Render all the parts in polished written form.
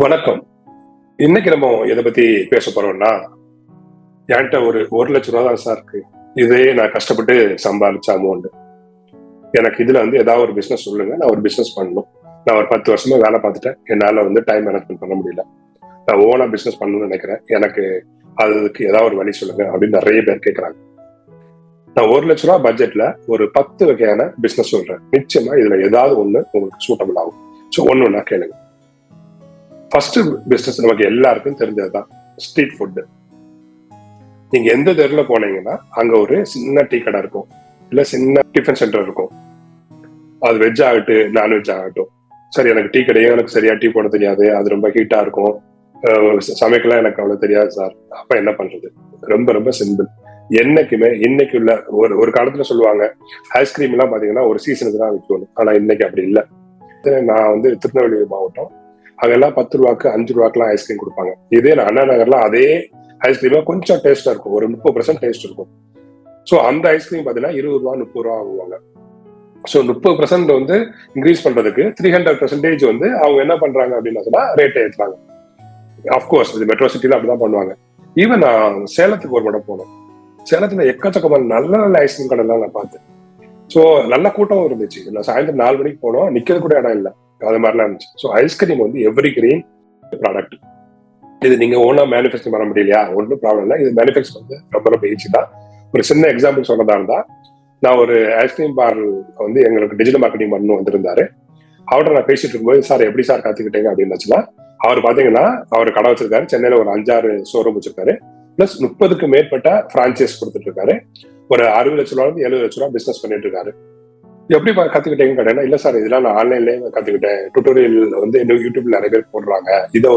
வணக்கம். இன்னைக்கு நம்ம எதை பத்தி பேச போறோம்னா, என்கிட்ட ஒரு 1,00,000 தான் சார் இருக்கு. இதே நான் கஷ்டப்பட்டு சம்பாதிச்ச அமௌண்ட். எனக்கு இதுல ஏதாவது ஒரு பிசினஸ் சொல்லுங்க. நான் ஒரு பிசினஸ் பண்ணணும். நான் ஒரு 10 வருஷமா வேலை பார்த்துட்டேன். என்னால டைம் மேனேஜ்மெண்ட் பண்ண முடியல. நான் ஓனா பிசினஸ் பண்ணணும்னு நினைக்கிறேன். எனக்கு அதுக்கு ஏதாவது ஒரு வழி சொல்லுங்க அப்படின்னு நிறைய பேர் கேட்கறாங்க. நான் 1,00,000 பட்ஜெட்ல ஒரு 10 வகையான பிசினஸ் சொல்றேன். நிச்சயமா இதுல ஏதாவது ஒண்ணு உங்களுக்கு சூட்டபிள் ஆகும். ஸோ ஒண்ணு கேளுங்க. ஃபர்ஸ்ட் பிசினஸ் நமக்கு எல்லாருக்கும் தெரிஞ்சதுதான் ஸ்ட்ரீட் ஃபுட். நீங்க எந்த தெருவில் போனீங்கன்னா அங்க ஒரு சின்ன டீ கடை இருக்கும், இல்ல சின்ன டிஃபன் சென்டர் இருக்கும். அது வெஜ் ஆகட்டும் நான்வெஜ் ஆகட்டும். சரி, எனக்கு டீ கடையும் எனக்கு சரியா டீ போட தெரியாது, அது ரொம்ப ஹீட்டா இருக்கும், சமைக்கலாம் எனக்கு அவ்வளவு தெரியாது சார். அப்ப என்ன பண்றது? ரொம்ப ரொம்ப சிம்பிள். என்னைக்குமே இன்னைக்கு உள்ள ஒரு காலத்துல சொல்லுவாங்க, ஐஸ்கிரீம் எல்லாம் பாத்தீங்கன்னா ஒரு சீசனுக்கு தான் விற்கணும். ஆனா இன்னைக்கு அப்படி இல்லை. நான் திருநெல்வேலி மாவட்டம். அங்கெல்லாம் 10 ரூபாய்க்கு 5 ரூபாய்க்குலாம் ஐஸ்கிரீம் கொடுப்பாங்க. இதே அண்ணா நகர்ல அதே ஐஸ்கிரீமா கொஞ்சம் டேஸ்டா இருக்கும், ஒரு 30% டேஸ்ட் இருக்கும். ஸோ அந்த ஐஸ்கிரீம் பார்த்தீங்கன்னா 20 ரூபா 30 ரூபா ஆகுவாங்க. ஸோ 30% இன்க்ரீஸ் பண்றதுக்கு 300% அவங்க என்ன பண்றாங்க அப்படின்னு சொன்னா ரேட்டை ஏற்றுறாங்க. அப்கோர்ஸ் இது மெட்ரோ சிட்டில அப்படிதான் பண்ணுவாங்க. ஈவன் நான் சேலத்துக்கு ஒரு மடம் போனேன். சேலத்துல எக்கச்சக்கமான நல்ல நல்ல ஐஸ்கிரீம் கடை நான் பார்த்தேன். ஸோ நல்ல கூட்டம் இருந்துச்சு. நான் சாயந்தரம் 4 மணிக்கு போனோம், நிக்கிறது கூட இடம் இல்லை. அது மாதிரிலாம் இருந்துச்சு. So ice cream every green product. இது நீங்க ஓனா மேனுஃபேக்சர் பண்ண முடியலையா, ஒன்றும் ப்ராப்ளம் இல்லை. இது மேனுஃபேக்சர் ரொம்ப ரொம்ப ஈஸி தான். ஒரு சின்ன எக்ஸாம்பிள் சொல்றதா இருந்தா, நான் ஒரு ஐஸ்கிரீம் பார் எங்களுக்கு டிஜிட்டல் மார்க்கெட்டிங் பண்ணணும் வந்திருந்தாரு. அவர்கிட்ட நான் பேசிட்டு இருக்கும்போது, சார் எப்படி சார் கத்துக்கிட்டீங்க அப்படின்னு அவர் பாத்தீங்கன்னா அவர் கடை வச்சிருக்காரு. சென்னையில ஒரு 5-6 ஷோரூம் வச்சிருக்காரு. பிளஸ் 30க்கு மேற்பட்ட பிரான்ச்சைஸ் கொடுத்துட்டு இருக்காரு. ஒரு 60 லட்ச ரூபா 70 லட்ச ரூபா பிசினஸ் பண்ணிட்டு இருக்காரு. எப்படி கத்துக்கிட்டீங்கன்னு கேட்டேன்னா, இல்ல சார் இதெல்லாம் நான் ஆன்லைன்லயே கத்துக்கிட்டேன். டுட்டோரியல் யூடியூப்ல நிறைய பேர் போடுறாங்க. இதை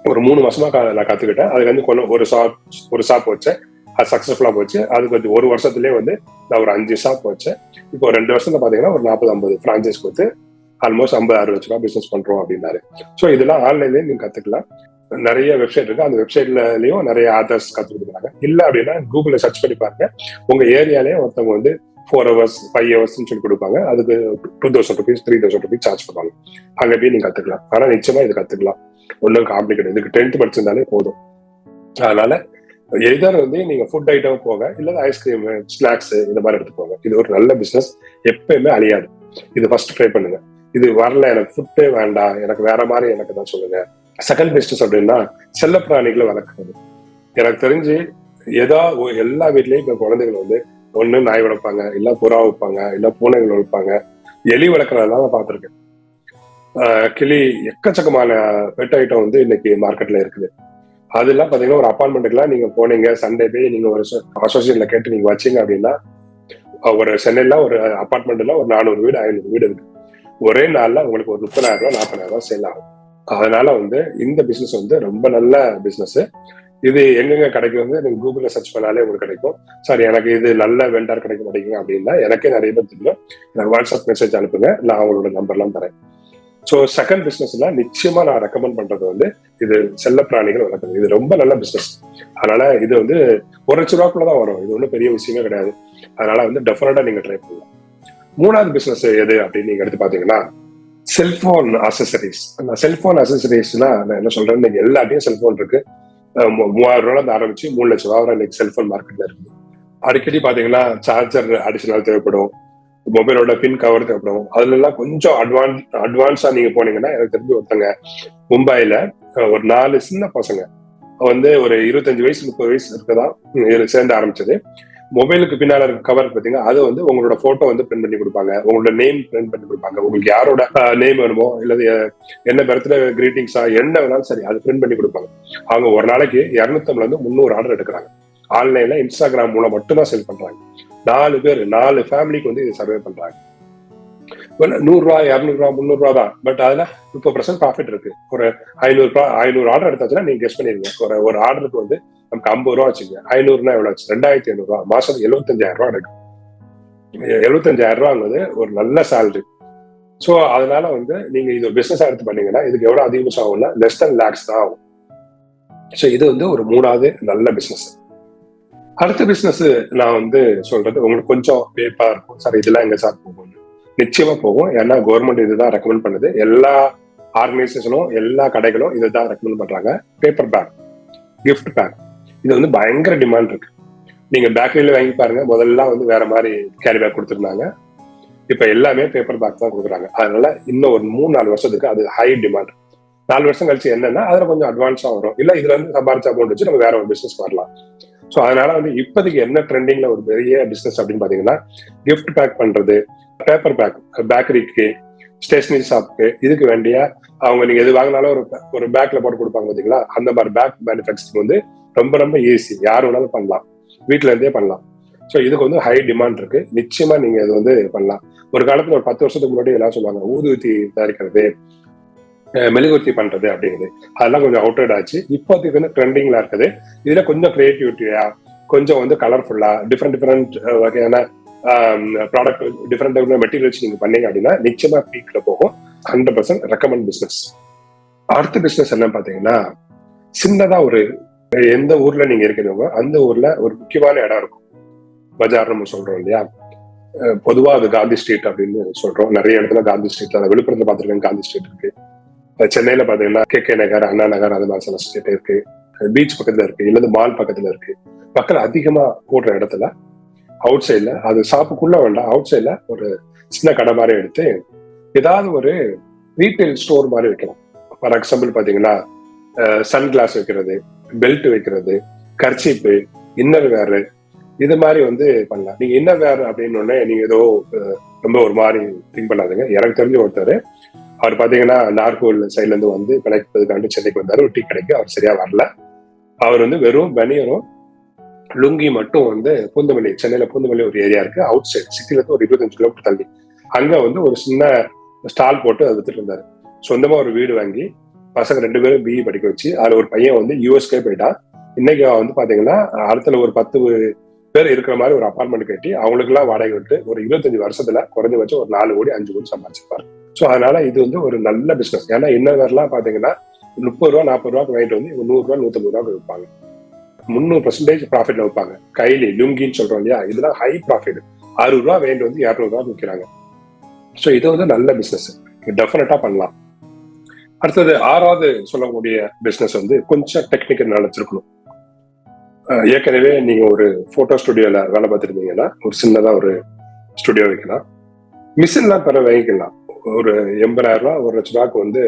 ஒரு 3 மாசமா நான் கத்துக்கிட்டேன். அதுக்கு ஒரு ஷாப் வச்சேன். அது சக்சஸ்ஃபுல்லா போச்சு. அதுக்கு ஒரு வருஷத்துலயே நான் ஒரு 5 ஷாப் வச்சேன். இப்போ 2 வருஷத்துல பாத்தீங்கன்னா ஒரு 40-50 பிரான்ச்சைஸ் கொடுத்து ஆல்மோஸ்ட் 50-60 லட்ச ரூபாய் பிசினஸ் பண்றோம் அப்படின்னாரு. ஸோ இதெல்லாம் ஆன்லைன்லயே நீங்க கத்துக்கலாம். நிறைய வெப்சைட் இருக்கு. அந்த வெப்சைட்லயும் நிறைய ஆதர்ஸ் கத்து கொடுக்குறாங்க. இல்ல அப்படின்னா கூகுள்ல சர்ச் பண்ணி பாருங்க. உங்க ஏரியாலேயே ஒருத்தவங்க 4 hours 5 hours சொல்லி கொடுப்பாங்க. அதுக்கு 2,000 rupees 3,000 rupees சார்ஜ் பண்ணுவாங்க. அங்க போய் நீங்க கத்துக்கலாம். ஆனா நிச்சயமா இது கத்துக்கலாம். ஒன்றும் காம்ப்ளிகேட். இதுக்கு 10th படிச்சிருந்தாலே போதும். அதனால எதர் நீங்க ஃபுட் ஐட்டம் போக, இல்ல ஐஸ்கிரீம் ஸ்நாக்ஸ் இந்த மாதிரி எடுத்துக்கோங்க. இது ஒரு நல்ல பிசினஸ், எப்பயுமே அழியாது. இது ஃபர்ஸ்ட் ட்ரை பண்ணுங்க. இது வரல, எனக்கு ஃபுட்டே வேண்டாம், எனக்கு வேற மாதிரி எனக்கு தான் சொல்லுங்க. செகண்ட் பிசினஸ் அப்படின்னா செல்ல பிராணிகளை வளர்க்குறது. எனக்கு தெரிஞ்சு எல்லா வீட்லயும் இப்ப குழந்தைகள் ஒண்ணு நாய் வளர்ப்பாங்க, இல்ல புறா வைப்பாங்க, இல்ல பூனைகள் வளர்ப்பாங்க, எலி வளர்க்கறதெல்லாம் நான் பார்த்திருக்கேன். கிளி, எக்கச்சக்கமான பெட் ஐட்டம் இன்னைக்கு மார்க்கெட்ல இருக்குது. அதெல்லாம் பாத்தீங்கன்னா ஒரு அப்பார்ட்மெண்ட்டுக்குலாம் நீங்க போனீங்க, சண்டே போய் நீங்க ஒரு அசோசியேஷன்ல கேட்டு நீங்க வச்சீங்க அப்படின்னா, ஒரு சென்னையில ஒரு அப்பார்ட்மெண்ட்ல ஒரு 400 வீடு 500 வீடு இருக்கு. ஒரே நாள்ல உங்களுக்கு ஒரு 30,000 ரூபாய் 40,000 ரூபாய் சேல் ஆகும். அதனால இந்த பிசினஸ் ரொம்ப நல்ல பிசினஸ். இது எங்கெங்க கிடைக்கும் நீங்க கூகுள்ல சர்ச் பண்ணாலே உங்களுக்கு கிடைக்கும். சார் எனக்கு இது நல்ல வெண்டார் கிடைக்க மாட்டேங்குங்க அப்படின்னா எனக்கே நிறைய பேர் தெரியும். எனக்கு வாட்ஸ்அப் மெசேஜ் அனுப்புங்க, நான் அவங்களோட நம்பர்லாம் தரேன். ஸோ செகண்ட் பிசினஸ்ல நிச்சயமா நான் ரெக்கமெண்ட் பண்றது இது செல்ல பிராணிகள் வளர்க்குறது. இது ரொம்ப நல்ல பிசினஸ். அதனால இது 1 லட்ச ரூபாய்க்குள்ளதான் வரும். இது ஒன்றும் பெரிய விஷயமே கிடையாது. அதனால டெஃபினட்டா நீங்க ட்ரை பண்ணலாம். 3வது பிசினஸ் எது அப்படின்னு நீங்க எடுத்து பாத்தீங்கன்னா, செல்போன் அசசரிஸ். செல்போன் அசசரிஸ்னா நான் என்ன சொல்றேன், நீங்க எல்லாத்தையும் செல்போன் இருக்கு. 3,000 ரூபாய் ஆரம்பிச்சு 3 லட்சம் ரூபாய் வரை இன்னைக்கு செல்போன் மார்க்கெட்ல இருக்குது. அடிக்கடி பாத்தீங்கன்னா சார்ஜர் அடிஷனல் தேவைப்படும், மொபைலோட பின் கவர் தேவைப்படும். அதுல எல்லாம் கொஞ்சம் அட்வான்ஸா நீங்க போனீங்கன்னா, எனக்கு தெரிஞ்சு ஒருத்தங்க மும்பைல ஒரு 4 சின்ன பசங்க ஒரு 25 வயசு 30 வயசு இருக்கதான் சேர்ந்து ஆரம்பிச்சது. மொபைலுக்கு பின்னால இருக்க கவர் பாத்தீங்கன்னா, அது உங்களோட போட்டோ பிரிண்ட் பண்ணி கொடுப்பாங்க, உங்களோட நேம் பிரிண்ட் பண்ணி கொடுப்பாங்க. உங்களுக்கு யாரோட நேம் வேணுமோ, இல்ல என்ன பர்த்டே கிரீட்டிங்ஸா என்ன வேணாலும் சரி, அது பிரிண்ட் பண்ணி கொடுப்பாங்க. அவங்க ஒரு நாளைக்கு 250 இருந்து 300 ஆர்டர் எடுக்கிறாங்க. ஆன்லைன்ல இன்ஸ்டாகிராம் மூலம் மட்டும்தான் செல் பண்றாங்க. 4 பேர் 4 ஃபேமிலிக்கு இது சர்வே பண்றாங்க. 100 ரூபாய் 200 ரூபாய் 300 ரூபாய் தான். பட் அதுல 30% ப்ராஃபிட் இருக்கு. ஒரு 500 ஆர்டர் எடுத்தாச்சுன்னா நீங்க கெஸ் பண்ணிருங்க. ஒரு ஆர்டருக்கு நமக்கு 50 ரூபா வச்சுங்க. 500 எவ்வளவு ஆச்சு? 2,500 ரூபாய். மாசம் 75,000 ரூபாய் எடுக்கும். 75,000 ரூபாங்கிறது ஒரு நல்ல சேலரி. சோ அதனால நீங்க இது பிசினஸ் எடுத்து பண்ணீங்கன்னா இதுக்கு எவ்வளவு அதிகபட்சம் ஆகும்னா less than lakhs தான் ஆகும். சோ இது ஒரு 3வது நல்ல பிசினஸ். அடுத்த பிசினஸ் நான் சொல்றது உங்களுக்கு கொஞ்சம் வேப்பா இருக்கும். சார் இதெல்லாம் எங்க சார் போகும்? நிச்சயமா போகும். ஏன்னா கவர்மெண்ட் இதுதான் ரெக்கமெண்ட் பண்ணுது. எல்லா ஆர்கனைசேஷனும் எல்லா கடைகளும் இதை தான் ரெக்கமெண்ட் பண்றாங்க. பேப்பர் பேக், கிஃப்ட் பேக், இது வந்து பயங்கர டிமாண்ட் இருக்கு. நீங்க பேக்கரியில வாங்கி பாருங்க, முதல்ல வந்து வேற மாதிரி கேரி பேக் கொடுத்துருந்தாங்க. இப்ப எல்லாமே பேப்பர் பேக் தான் கொடுக்குறாங்க. அதனால இன்னும் ஒரு 3-4 வருஷத்துக்கு அது ஹை டிமாண்ட். 4 வருஷம் கழிச்சு என்னன்னா அதுல கொஞ்சம் அட்வான்ஸா வரும், இல்ல இதுல இருந்து சம்பாரிச்ச அமௌண்ட் வச்சு நம்ம வேற ஒரு பிசினஸ் வரலாம். ஸோ அதனால வந்து இப்போதைக்கு என்ன ட்ரெண்டிங்ல ஒரு பெரிய பிசினஸ் அப்படின்னு பாத்தீங்கன்னா கிஃப்ட் பேக் பண்றது, பேப்பர் பேக், பேக்கரிக்கு, ஸ்டேஷனரி ஷாப்புக்கு, இதுக்கு வேண்டிய அவங்க நீங்க எது வாங்கினாலும் ஒரு பேக்ல போட்டு கொடுப்பாங்க பாத்தீங்களா, அந்த மாதிரி பேக் மேனுஃபேக்சரிங் வந்து ரொம்ப ரொம்ப ஈஸி, யார் வேணாலும் பண்ணலாம், வீட்டுல இருந்தே பண்ணலாம். ஸோ இதுக்கு வந்து ஹை டிமாண்ட் இருக்கு. நிச்சயமா நீங்க இது வந்து பண்ணலாம். ஒரு காலத்துல ஒரு 10 வருஷத்துக்கு முன்னாடி எல்லாம் சொல்லுவாங்க ஊதுவத்தி தயாரிக்கிறது, மெழுகுவர்த்தி பண்றது அப்படிங்குது, அதெல்லாம் கொஞ்சம் அவுட்டட் ஆச்சு. இப்போதைக்கு வந்து ட்ரெண்டிங்ல இருக்குது. இதுல கொஞ்சம் கிரியேட்டிவிட்டியா, கொஞ்சம் வந்து கலர்ஃபுல்லா, டிஃப்ரெண்ட் வகையான ப்ராடக்ட், டிஃப்ரெண்ட் மெட்டீரியல்ஸ் நீங்க பண்ணீங்க அப்படின்னா நிச்சயமா பீக்ல போகும். 100% ரெக்கமெண்ட் பிசினஸ். அடுத்த பிசினஸ் என்ன பாத்தீங்கன்னா, சின்னதா ஒரு எந்த ஊர்ல நீங்க இருக்கிறவங்க அந்த ஊர்ல ஒரு முக்கியமான இடம் இருக்கும். பஜார் நம்ம சொல்றோம் இல்லையா, பொதுவா அது காந்தி ஸ்ட்ரீட் அப்படின்னு சொல்றோம். நிறைய இடத்துல காந்தி ஸ்ட்ரீட், விழுப்புரத்துல பாத்துருக்கேன் காந்தி ஸ்ட்ரீட் இருக்கு. சென்னையில பாத்தீங்கன்னா கே நகர், அண்ணா நகர், அது மாதிரி சில ஸ்ட்ரீட் இருக்கு. பீச் பக்கத்துல இருக்கு, இல்லது மால் பக்கத்துல இருக்கு. மக்கள் அதிகமா கூடுற இடத்துல அவுட் சைட்ல, அது ஷாப்புக்குள்ள வேண்டாம், அவுட் சைட்ல ஒரு சின்ன கடை மாதிரி எடுத்து ஏதாவது ஒரு ரீட்டைல் ஸ்டோர் மாதிரி வைக்கலாம். ஃபார் எக்ஸாம்பிள் பாத்தீங்கன்னா சன் கிளாஸ் வைக்கிறது, பெல்ட் வைக்கிறது, கர்ச்சீப்பு, இன்னர் வேர், இது மாதிரி வந்து பண்ணலாம். நீங்க இன்னர் வேர் அப்படின்னு நீங்க ஏதோ ரொம்ப ஒரு மாதிரி திங்க் பண்ணாதுங்க. எனக்கு தெரிஞ்ச ஒருத்தர், அவர் பாத்தீங்கன்னா நார்கோல் சைட்ல இருந்து வந்து பிழைப்பதுக்காண்டு சென்னைக்கு வந்தாரு. ஒரு டீ கடைக்கு அவர் சரியா வரல. அவர் வந்து வெறும் பனியரும் லுங்கி மட்டும் வந்து பூந்தமல்லி, சென்னையில பூந்தமல்லி ஒரு ஏரியா இருக்கு, அவுட் சைட் சிட்டில இருந்து ஒரு 25 கிலோமீட்டர் தள்ளி, அங்க வந்து ஒரு சின்ன ஸ்டால் போட்டு அதை வித்துட்டு இருந்தாரு. சொந்தமா ஒரு வீடு வாங்கி பசங்க 2 பேரும் பிஇ படிக்க வச்சு, அதுல ஒரு பையன் வந்து யூஎஸ்கே போயிட்டான். இன்னைக்கு வந்து பாத்தீங்கன்னா அடுத்த ஒரு 10 பேர் இருக்கிற மாதிரி ஒரு அபார்ட்மெண்ட் கட்டி அவங்களுக்கு எல்லாம் வாடகை விட்டு ஒரு 25 வருஷத்துல குறைஞ்சபட்சம் ஒரு 4 கோடி 5 கோடி சம்பாதிச்சிருப்பாரு. ஸோ அதனால இது வந்து ஒரு நல்ல பிசினஸ். ஏன்னா இன்னர்லாம் பாத்தீங்கன்னா 30 ரூபா 40 ரூபாய்க்கு வாங்கிட்டு வந்து 100 ரூபா 150 ரூபாய்க்கு விற்பாங்க. 300% ப்ராஃபிட்ல வைப்பாங்க. கைலி லுங்கின்னு சொல்றோம் இல்லையா, இதெல்லாம் ஹை ப்ராஃபிட். 60 ரூபா வேண்டு வந்து 200 ரூபா விற்கிறாங்க. ஸோ இது வந்து நல்ல பிசினஸ், டெஃபினட்டா பண்ணலாம். அடுத்தது 6வது சொல்லக்கூடிய பிசினஸ் வந்து கொஞ்சம் டெக்னிக்கல் நாலேஜ் இருக்கணும். ஏற்கனவே நீங்க ஒரு போட்டோ ஸ்டுடியோல வேலை பார்த்துருந்தீங்கன்னா ஒரு சின்னதா ஒரு ஸ்டுடியோ வைக்கலாம். மிஷின்லாம் பெற வாங்கிக்கலாம். ஒரு 80,000 ரூபா 1 லட்ச ரூபாய்க்கு வந்து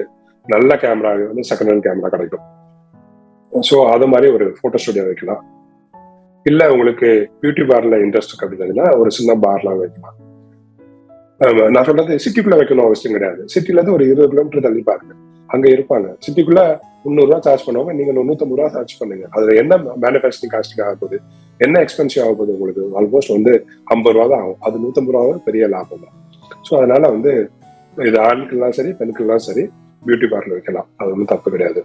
நல்ல கேமரா வந்து செகண்ட் ஹேண்ட் கேமரா கிடைக்கும். ஸோ அது மாதிரி ஒரு போட்டோ ஸ்டுடியோ வைக்கலாம். இல்ல உங்களுக்கு பியூட்டி பார்ல இன்ட்ரெஸ்ட் அப்படின்னா ஒரு சின்ன பார்லாம் வைக்கலாம். நான் சொல்றது சிட்டிக்குள்ள வைக்கணும் அவசியம் கிடையாது. சிட்டில இருந்து ஒரு 20 கிலோமீட்டர் தள்ளி பாருங்க, அங்க இருப்பாங்க. சிட்டிக்குள்ள 300 ரூபா சார்ஜ் பண்ணுவாங்க, நீங்க 150 ரூபா சார்ஜ் பண்ணுங்க. அதுல என்ன மேனுஃபேக்சரிங் காஸ்டிங் ஆக போகுது, என்ன எக்ஸ்பென்சிவ் ஆக போகுது, உங்களுக்கு ஆல்மோஸ்ட் வந்து 50 ரூபா தான் ஆகும். அது 150 ரூபா பெரிய லாபம் தான். ஸோ அதனால வந்து இது ஆண்கள்லாம் சரி பெண்கள்லாம் சரி பியூட்டி பார்லர் வைக்கலாம், அது ஒன்றும் தப்பு கிடையாது.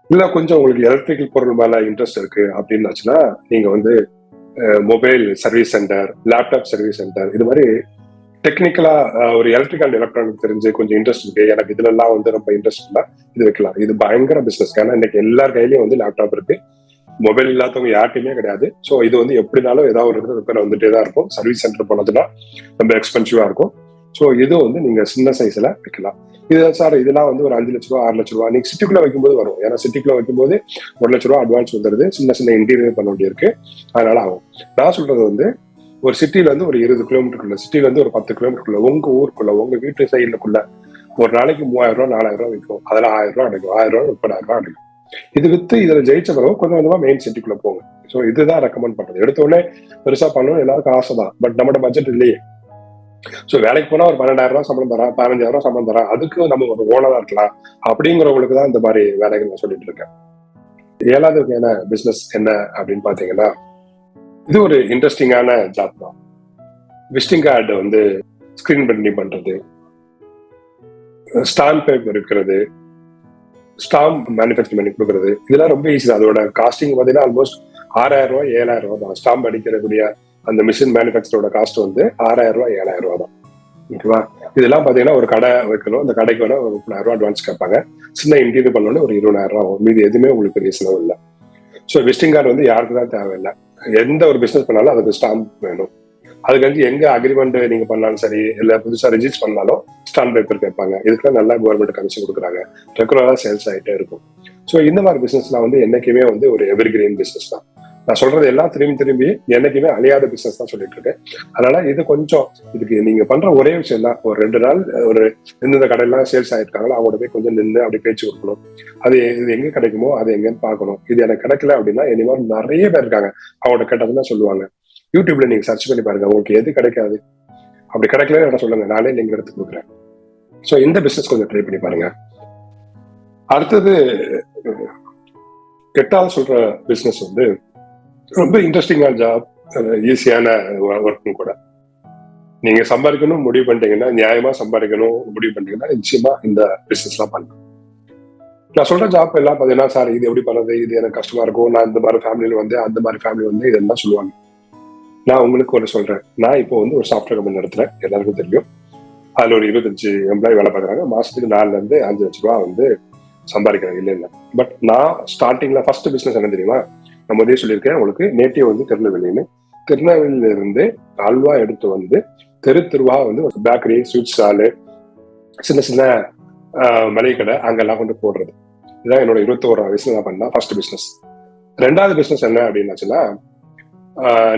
இல்ல கொஞ்சம் உங்களுக்கு எலக்ட்ரிக்கல் பொருள் மேல இன்ட்ரெஸ்ட் இருக்கு அப்படின்னாச்சுன்னா நீங்க வந்து mobile service centre, laptop service centre, இது மாதிரி டெக்னிக்கலா ஒரு எலக்ட்ரிக்கல் எலக்ட்ரானிக் தெரிஞ்சு கொஞ்சம் இன்ட்ரெஸ்ட் இருக்கு, எனக்கு இதுல எல்லாம் வந்து ரொம்ப இன்ட்ரெஸ்ட் இல்ல, இது வைக்கலாம். இது பயங்கர பிசினஸ். ஏன்னா இன்னைக்கு எல்லார் கையிலயும் வந்து லேப்டாப் இருக்கு, மொபைல் இல்லாதவங்க யார்ட்டையுமே கிடையாது. ஸோ இது வந்து எப்படினாலும் ஏதாவது ஒரு ரிப்பேர் வந்துட்டே தான் இருக்கும். சர்வீஸ் சென்டர் போனதுன்னா ரொம்ப எக்ஸ்பென்சிவா இருக்கும். ஸோ இது வந்து நீங்க சின்ன சைஸ்ல வைக்கலாம். இது சார் இதெல்லாம் வந்து ஒரு 5 லட்ச ரூபா 6 லட்ச ரூபா நீங்க சிட்டிக்குள்ள வைக்கும்போது வரும். ஏன்னா சிட்டிக்குள்ள வைக்கும்போது 1 லட்ச ரூபா அட்வான்ஸ் வந்துருது, சின்ன சின்ன இன்டீரியர் பண்ண வேண்டியிருக்கு, அதனால ஆகும். நான் சொல்றது வந்து ஒரு சிட்டில இருந்து ஒரு 20 கிலோமீட்டருக்குள்ள, சிட்டில இருந்து ஒரு 10 கிலோமீட்டருக்குள்ள, உங்க ஊருக்குள்ள, உங்க வீட்டு சைடுக்குள்ள ஒரு நாளைக்கு 3000 ரூபா 4000 ரூபா விற்கும். அதெல்லாம் 1000 ரூபா அடைக்கும், 1000 ரூபா 30,000 ரூபா அடைக்கும். இது வித்து இதுல ஜெயிச்ச பிறகு கொஞ்சம் கொஞ்சமா மெயின் சிட்டிக்குள்ள போங்க. ஸோ இதுதான் ரெக்கமெண்ட் பண்றது. எடுத்த உடனே பெருசா பண்ணணும் எல்லாருக்கும் ஆசை தான், பட் நம்மளோட பட்ஜெட் இல்லையே. ஸோ வேலைக்கு போனா ஒரு 12,000 ரூபாய் சம்பளம் தரா, 15,000 ரூபாய் சம்பளம் தரா, அதுக்கு நம்ம ஒரு ஓனரா இருக்கலாம் அப்படிங்கிறவங்களுக்கு தான் இந்த மாதிரி வேலைகள் நான் சொல்லிட்டு இருக்கேன். 7வது வகையான பிசினஸ் என்ன அப்படின்னு பாத்தீங்கன்னா, இது ஒரு இன்ட்ரெஸ்டிங்கான ஜாப் தான். விசிட்டிங் கார்டு வந்து ஸ்கிரீன் பிரிண்டிங் பண்றது, ஸ்டாம்ப் பேப்பர் இருக்கிறது, ஸ்டாம்ப் மேனுஃபேக்சர் பண்ணி கொடுக்கறது, இதெல்லாம் ரொம்ப ஈஸி தான். அதோட காஸ்டிங் பார்த்தீங்கன்னா ஆல்மோஸ்ட் 6,000 ரூபாய் 7,000 ரூபாய் தான். ஸ்டாம்ப் அடிக்கக்கூடிய அந்த மிஷின் மேனுஃபேக்சரோட காஸ்ட் வந்து 6,000 ரூபாய் 7,000 ரூபாய் தான். ஓகேவா? இதெல்லாம் பாத்தீங்கன்னா ஒரு கடை வைக்கணும், அந்த கடைக்கு வேணா ஒரு 30,000 ரூபாய் அட்வான்ஸ் கேட்பாங்க. சின்ன இன்டீரியர் பண்ணோன்னு ஒரு 20,000 ரூபாய் ஆகும். மீது எதுவுமே உங்களுக்கு பெரிய செலவு இல்லை. ஸோ விசிட்டிங் கார்டு வந்து யாருக்கு தான் தேவையில்லை. எந்த ஒரு பிசினஸ் பண்ணாலும் அதுக்கு ஸ்டாம்ப் வேணும். அதுக்கு எங்க அக்ரிமெண்ட் நீங்க பண்ணாலும் சரி, இல்ல புதுசா ரெஜிஸ்டர் பண்ணாலும் ஸ்டாம்ப் பேப்பர் கேட்பாங்க. இதுக்கெல்லாம் நல்லா கவர்மெண்ட் கமிஷன் கொடுக்குறாங்க. ரெகுலரா சேல்ஸ் ஆகிட்டே இருக்கும். ஸோ இந்த மாதிரி பிசினஸ்லாம் என்னைக்குமே ஒரு எவர் கிரீன் பிசினஸ் தான். நான் சொல்றது எல்லாம் திரும்பி திரும்பி என்னைக்குமே அழியாத பிசினஸ் தான் சொல்லிட்டு இருக்கேன். அதனால இதுக்கு நீங்க பண்ற ஒரே விஷயம் தான், ஒரு 2 நாள் எந்தெந்த கடையெல்லாம் சேல்ஸ் ஆயிருக்காங்களோ அவங்களோட போய் கொஞ்சம் நின்று அப்படி பேச்சு கொடுக்கணும். இது எங்க கிடைக்குமோ அது எங்கன்னு பார்க்கணும். இது எனக்கு கிடைக்கல அப்படின்னா இனிமே நிறைய பேர் இருக்காங்க, அவங்களோட கேட்டதுன்னா சொல்லுவாங்க. யூடியூப்ல நீங்க சர்ச் பண்ணி பாருங்க, உங்களுக்கு எது கிடைக்காது. அப்படி கிடைக்கல என்ன சொல்லுங்க, நானே நீங்க எடுத்து கொடுக்குறேன். ஸோ இந்த பிசினஸ் கொஞ்சம் ட்ரை பண்ணி பாருங்க. அடுத்தது கெட்டால் சொல்ற பிசினஸ் ரொம்ப இன்ட்ரெஸ்டிங்கான ஜாப், ஈஸியான ஒர்க்கும் கூட. நீங்க சம்பாதிக்கணும் முடிவு பண்ணிட்டீங்கன்னா, நியாயமா சம்பாதிக்கணும் முடிவு பண்ணிட்டீங்கன்னா நிச்சயமா இந்த பிசினஸ் எல்லாம் பண்ணலாம். நான் சொல்ற ஜாப் எல்லாம் பாத்தீங்கன்னா, சார் இது எப்படி பண்றது, இது எனக்கு கஷ்டமா இருக்கும், நான் இந்த மாதிரி ஃபேமிலியில அந்த மாதிரி ஃபேமிலி இதெல்லாம் சொல்லுவாங்க. நான் உங்களுக்கு சொல்றேன், நான் இப்போ ஒரு சாஃப்ட்வேர் கம்பெனி நடத்துறேன், எல்லாருக்கும் தெரியும். அதுல ஒரு 25 எம்ப்ளாயி வேலை பார்க்குறாங்க. மாசத்துக்கு 4 ல இருந்து 5 லட்ச ரூபா சம்பாதிக்கிறாங்க. இல்ல பட் நான் ஸ்டார்டிங்ல ஃபர்ஸ்ட் பிசினஸ் என்ன தெரியுமா, நான் முதலே சொல்லியிருக்கேன் உங்களுக்கு, நேட்டிவ் திருநெல்வேலின்னு. திருநெல்வேலியில இருந்து அல்வா எடுத்து தெருவா பேக்கரி, ஸ்வீட் ஸ்டாலு, சின்ன சின்ன மளிகை கடை அங்கெல்லாம் போடுறது. இதுதான் என்னோட 21 வயசுல நான் பண்ண ஃபர்ஸ்ட் பிசினஸ். 2வது பிசினஸ் என்ன அப்படின்னாச்சுன்னா,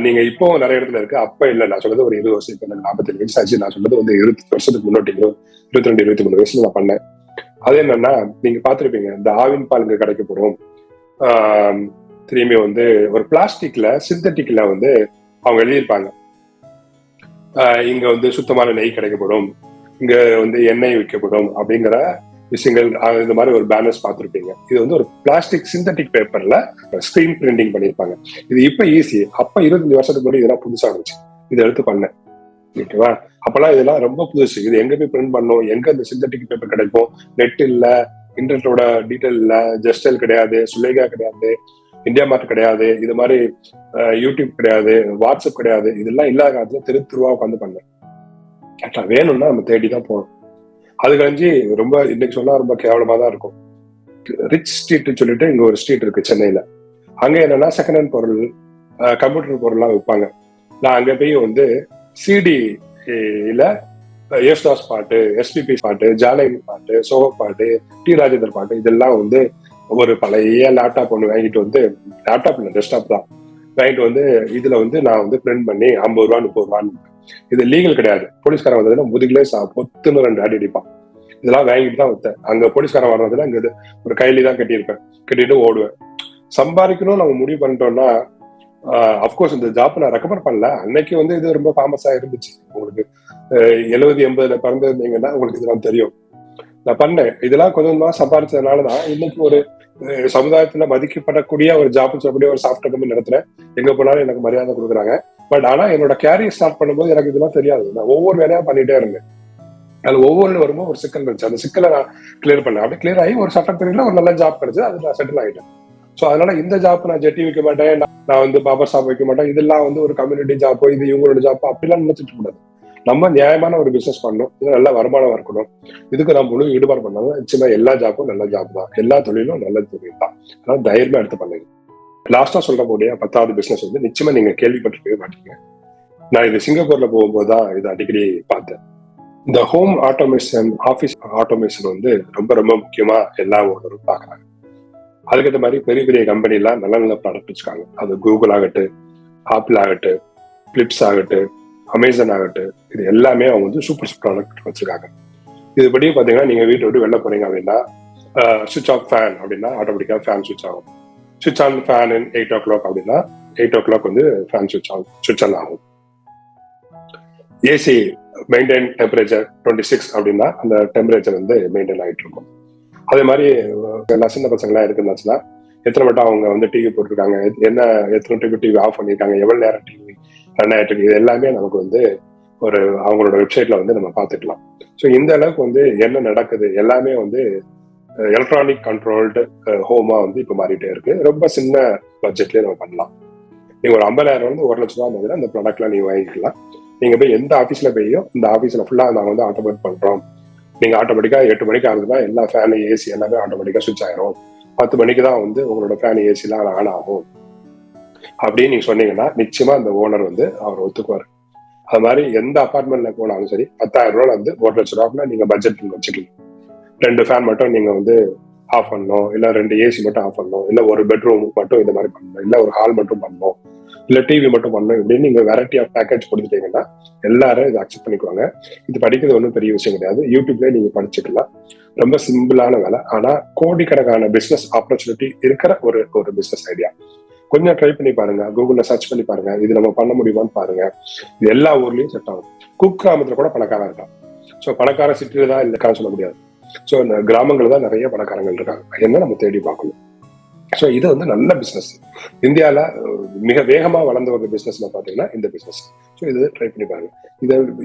நீங்க இப்போ நிறைய இடத்துல இருக்கு, அப்ப இல்ல. நான் சொல்றது ஒரு 20 வருஷம், இப்ப 47 வயசு ஆச்சு. நான் சொல்றது 20 வருஷத்துக்கு முன்னாடி 22, 23 வயசுல நான் பண்ணேன். அது என்னன்னா, நீங்க பாத்திருப்பீங்க, இந்த ஆவின் பால் இங்க கிடைக்கப்படும். திரும்பி ஒரு பிளாஸ்டிக்ல சிந்தட்டிக்ல அவங்க எழுதியிருப்பாங்க, இங்க சுத்தமான நெய் கிடைக்கப்படும், இங்க எண்ணெய் விற்கப்படும் அப்படிங்கிற விஷயங்கள். இந்த மாதிரி ஒரு பேனர்ஸ் பார்த்துருப்பீங்க. இது ஒரு பிளாஸ்டிக் சிந்தட்டிக் பேப்பர்ல ஸ்கிரீன் பிரிண்டிங் பண்ணியிருப்பாங்க. இது இப்ப ஈஸி, அப்ப 25 வருஷத்துக்கு முன்னாடி இதெல்லாம் புதுசா இருந்துச்சு. இதை எடுத்து பண்ணேன். ஓகேவா? அப்பெல்லாம் இதெல்லாம் ரொம்ப புதுசு. இது எங்க போய் பிரிண்ட் பண்ணும், எங்க இந்த சிந்தட்டிக் பேப்பர் கிடைக்கும், நெட் இல்ல, இன்டர்நெட்டோட டீட்டெயில் இல்ல, ஜஸ்டல் கிடையாது, சுலேகா கிடையாது, இந்தியா மார்ட் கிடையாது, இது மாதிரி யூடியூப் கிடையாது, வாட்ஸ்அப் கிடையாது. இதெல்லாம் இல்லாத காலத்துல தெருவா உட்காந்து பண்ணேன். வேணும்னா நம்ம தேடிதான் போகணும். அது கழிஞ்சு ரொம்ப இன்னைக்கு சொன்னா ரொம்ப கேவலமா தான் இருக்கும். ரிச் ஸ்ட்ரீட் சொல்லிட்டு இங்க ஒரு ஸ்ட்ரீட் இருக்கு சென்னையில. அங்க என்னன்னா செகண்ட் ஹேண்ட் பொருள், கம்ப்யூட்டர் பொருள்லாம் விற்பாங்க. நான் அங்க போய் சிடில யேசுதாஸ் பாட்டு, எஸ்பிபி பாட்டு, ஜானகி பாட்டு, சோக பாட்டு, டி ராஜேந்தர் பாட்டு, இதெல்லாம் ஒரு பழைய லேப்டாப் ஒன்று வாங்கிட்டு லேப்டாப் இல்லை, டெஸ்க்டாப் தான் வாங்கிட்டு இதுல நான் பிரிண்ட் பண்ணி 50 ரூபா 30 ரூபான்னு. இது லீகல் கிடையாது. போலீஸ்காரன் வந்ததுன்னா முதுகிலே பொத்துன்னு 2 அடி அடிப்பான். இதெல்லாம் வாங்கிட்டு தான் வைத்தேன். அங்க போலீஸ்காரன் வர்றதுல இங்க ஒரு கையில தான் கட்டிட்டு ஓடுவேன். சம்பாதிக்கணும் நம்ம முடிவு பண்ணிட்டோம்னா, அப்கோர்ஸ் இந்த ஜாப் நான் ரெக்கமெண்ட் பண்ணல. அன்னைக்கு இது ரொம்ப ஃபேமஸா இருந்துச்சு. உங்களுக்கு 70, 80ல பிறந்திருந்தீங்கன்னா உங்களுக்கு இதெல்லாம் தெரியும். நான் பண்ணேன். இதெல்லாம் கொஞ்சமா சம்பாதிச்சதுனாலதான் இன்னைக்கு ஒரு சமுதாயத்துல மதிக்கப்படக்கூடிய ஒரு ஜாப் சொல்லக்கூடிய ஒரு சாஃப்ட்வேர் கம்பெனி நடத்துறேன். எங்க போனாலும் எனக்கு மரியாதை கொடுக்குறாங்க. பட் ஆனா என்னோட கேரியர் ஸ்டார்ட் பண்ணும்போது எனக்கு இதெல்லாம் தெரியாது. நான் ஒவ்வொரு வேலையா பண்ணிட்டே இருந்தேன். அதுல ஒவ்வொரு வரும்போது ஒரு சிக்கல் இருந்துச்சு. அந்த சிக்கலை நான் கிளியர் பண்ணேன். அப்படி கிளியர் ஆகி ஒரு சாஃப்ட்வேர் கம்பெனில ஒரு நல்ல ஜாப் கிடைச்சு அது நான் செட்டில் ஆகிட்டேன். ஸோ அதனால இந்த ஜாப் நான் ஜெட்டி வைக்க மாட்டேன், நான் பாபர் ஷாப் வைக்க மாட்டேன். இதெல்லாம் ஒரு கம்யூனிட்டி ஜாப்போ, இது இவங்களோட ஜாப்போ அப்படிலாம் நினைச்சிட்டு கூடாது. நம்ம நியாயமான ஒரு பிசினஸ் பண்ணணும், இது நல்ல வருமானம் இருக்கணும். இதுக்கு நம்ம முழு ஈடுபாடு பண்ணாலும் நிச்சயமா எல்லா ஜாப்பும் நல்ல ஜாப் தான், எல்லா தொழிலும் நல்ல தொழில் தான். அதனால தைரியமா எடுத்து பண்ணுங்க. லாஸ்டா சொல்லக்கூடிய 10வது பிசினஸ் நிச்சயமா நீங்க கேள்விப்பட்டிருக்கவே மாட்டீங்க. நான் இது சிங்கப்பூர்ல போகும்போதுதான் இது அடிக்கடி பார்த்தேன். இந்த ஹோம் ஆட்டோமேஷன், ஆபீஸ் ஆட்டோமேஷன் ரொம்ப ரொம்ப முக்கியமா எல்லா ஓனரும் பாக்குறாங்க. அதுக்கேற்ற மாதிரி பெரிய பெரிய கம்பெனி எல்லாம் நல்ல நல்ல ப்ராடக்ட் வச்சுக்காங்க. அது கூகுள் ஆகட்டும், ஆப்பிள் ஆகட்டும், பிளிப்ஸ் ஆகட்டும், அமேசான் ஆகட்டும், இது எல்லாமே அவங்க சூப்பர் ப்ராடக்ட் வச்சிருக்காங்க. இதுபடி பாத்தீங்கன்னா நீங்க வீட்டை விட்டு வெளில போறீங்க அப்படின்னா, சுவிட்ச் ஆஃப் ஃபேன் அப்படின்னா ஆட்டோமேட்டிக்கா ஃபேன் சுவிட்ச் ஆகும். சுவிட்ச் ஆன் ஃபேன் 8 o'clock அப்படின்னா 8 o'clock ஃபேன் சுவிட்ச் ஆன் ஆகும். ஏசி மெயின்டைன் டெம்பரேச்சர் 26 அப்படின்னா அந்த டெம்பரேச்சர் மெயின்டைன் ஆகிட்டு இருக்கும். அதே மாதிரி எல்லாம் சின்ன பசங்களா இருக்குன்னாச்சுன்னா எத்தனை மட்டும் அவங்க டிவி போட்டிருக்காங்க, எத்தனை டிவி ஆஃப் பண்ணியிருக்காங்க, எவ்வளவு நேரம் டிவி ரன் ஆயிட்டு இருக்கு, இது எல்லாமே நமக்கு ஒரு அவங்களோட வெப்சைட்ல நம்ம பார்த்துக்கலாம். ஸோ இந்த அளவுக்கு என்ன நடக்குது எல்லாமே எலக்ட்ரானிக் கண்ட்ரோல்டு ஹோமா இப்ப மாறிட்டே இருக்கு. ரொம்ப சின்ன பட்ஜெட்லயே நம்ம பண்ணலாம். நீங்க ஒரு 50,000 1 லட்ச ரூபா மாதிரி அந்த ப்ராடக்ட்லாம் நீங்க வாங்கிக்கலாம். நீங்க போய் எந்த ஆஃபீஸ்ல போயும் இந்த ஆஃபீஸ்ல ஃபுல்லா நாங்க ஆட்டோமேட் பண்றோம், நீங்க ஆட்டோமேட்டிக்கா 8 மணிக்கு ஆகுதுன்னா எல்லா ஃபேன் ஏசி எல்லாமே ஆட்டோமேட்டிக்கா சுவிட்ச் ஆயிரும், 10 மணிக்கு தான் உங்களோட ஃபேன் ஏசி எல்லாம் ஆன் ஆகும் அப்படின்னு நீங்க சொன்னீங்கன்னா நிச்சயமா அந்த ஓனர் அவர் ஒத்துக்குவார். அது மாதிரி எந்த அபார்ட்மெண்ட்ல போனாலும் சரி 10,000 ரூபாய் வந்து 1,00,000 நீங்க பட்ஜெட் வச்சுக்கலாம். 2 ஃபேன் மட்டும் நீங்க வந்து ஆஃப் பண்ணணும், இல்ல 2 ஏசி மட்டும் ஆஃப் பண்ணணும், இல்ல ஒரு பெட்ரூம் மட்டும் இந்த மாதிரி பண்ணணும், இல்ல ஒரு ஹால் மட்டும் பண்ணணும், இல்ல டிவி மட்டும் பண்ணணும், இப்படின்னு நீங்க வெரைட்டி ஆஃப் பேக்கேஜ் கொடுத்துட்டீங்கன்னா எல்லாரும் இதை அக்செப்ட் பண்ணிக்குவாங்க. இது படிக்கிறது ஒன்றும் பெரிய விஷயம் கிடையாது. யூடியூப்ல நீங்க படிச்சுக்கலாம். ரொம்ப சிம்பிளான வேலை, ஆனா கோடிக்கணக்கான பிசினஸ் ஆப்பர்ச்சுனிட்டி இருக்கிற ஒரு ஒரு பிசினஸ் ஐடியா. கொஞ்சம் ட்ரை பண்ணி பாருங்க, கூகுள்ல சர்ச் பண்ணி பாருங்க, இது நம்ம பண்ண முடியுமான்னு பாருங்க. இது எல்லா ஊர்லயும் செட் ஆகும். குக்கிராமத்துல கூட பணக்காரன் இருக்கான். ஸோ பணக்கார சிட்டியில தான் இருக்கான்னு சொல்ல முடியாது. ஸோ இந்த கிராமங்கள் தான் நிறைய பணக்காரங்கள் இருக்காங்க. என்ன நம்ம தேடி பார்க்கணும். ஸோ இது வந்து நல்ல பிசினஸ். இந்தியாவில் மிக வேகமாக வளர்ந்த ஒரு பிசினஸ்ல பாத்தீங்கன்னா இந்த பிசினஸ். ஸோ இது ட்ரை பண்ணி பாருங்க.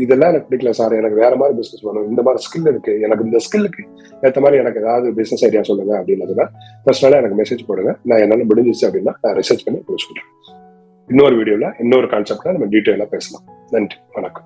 இதெல்லாம் எனக்கு பிடிக்கல சார், எனக்கு வேற மாதிரி பிசினஸ் வேணும், இந்த மாதிரி ஸ்கில் இருக்கு, எனக்கு இந்த ஸ்கில்லுக்கு ஏற்ற மாதிரி எனக்கு ஏதாவது பிசினஸ் ஐடியா சொல்லுங்க அப்படின்னதுன்னா பர்சனலா எனக்கு மெசேஜ் போடுங்க. நான் என்னால முடிஞ்சிச்சு அப்படின்னா நான் ரிசர்ச் பண்ணி சொல்றேன். இன்னொரு வீடியோல இன்னொரு கான்செப்ட்ல நம்ம டீட்டெயிலா பேசலாம். நன்றி, வணக்கம்.